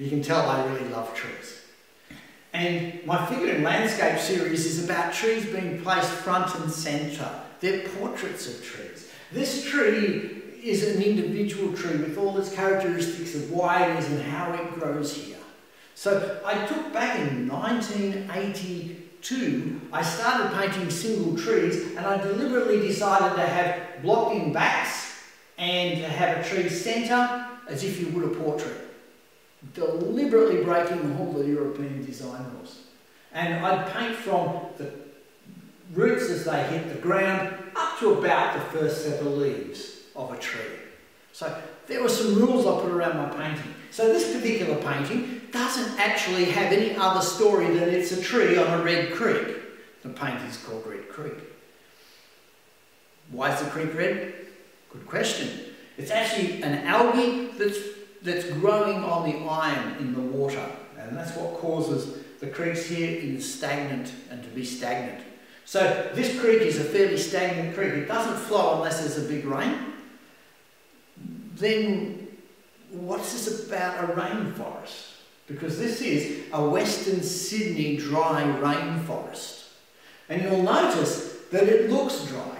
You can tell I really love trees. And my Figure in Landscape series is about trees being placed front and centre. They're portraits of trees. This tree is an individual tree with all its characteristics of why it is and how it grows here. So I took back in 1982, I started painting single trees, and I deliberately decided to have blocked-in backs and to have a tree centre as if you would a portrait. Deliberately breaking all the European design rules. And I'd paint from the roots as they hit the ground up to about the first set of leaves of a tree. So there were some rules I put around my painting. So this particular painting doesn't actually have any other story than it's a tree on a red creek. The paint is called Red Creek. Why is the creek red? Good question. It's actually an algae that's growing on the iron in the water, and that's what causes the creeks here to be stagnant and to be stagnant. So this creek is a fairly stagnant creek. It doesn't flow unless there's a big rain. Then what's this about a rainforest? Because this is a Western Sydney dry rainforest. And you'll notice that it looks dry.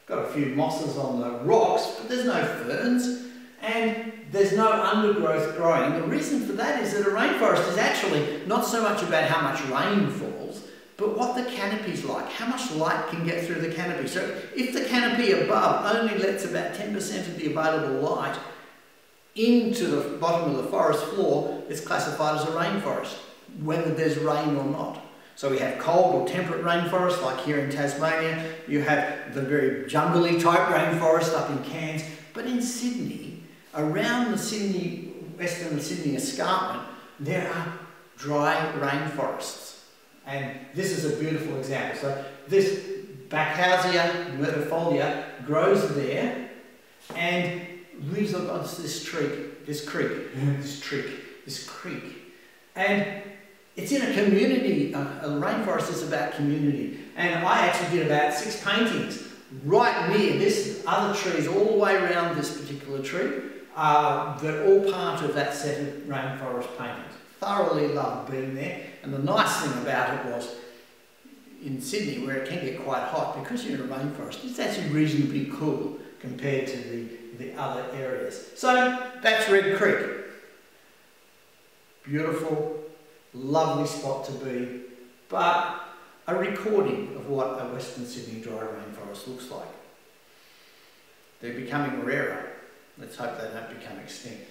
Got a few mosses on the rocks, but there's no ferns and there's no undergrowth growing. The reason for that is that a rainforest is actually not so much about how much rain falls, but what the canopy's like, how much light can get through the canopy. So if the canopy above only lets about 10% of the available light into the bottom of the forest floor, it's classified as a rainforest, whether there's rain or not. So we have cold or temperate rainforest, like here in Tasmania. You have the very jungly type rainforest up in Cairns. But in Sydney, around the Sydney, Western Sydney escarpment, there are dry rainforests. And this is a beautiful example. So this Backhausia myrtifolia grows there and lives on this creek. And it's in a community. A rainforest is about community. And I actually did about 6 paintings right near this other trees all the way around this particular tree. They're all part of that set of rainforest paintings. Thoroughly loved being there. And the nice thing about it was, in Sydney, where it can get quite hot, because you're in a rainforest, it's actually reasonably cool compared to the other areas. So that's Red Creek. Beautiful, lovely spot to be, but a recording of what a Western Sydney dry rainforest looks like. They're becoming rarer. Let's hope they don't become extinct.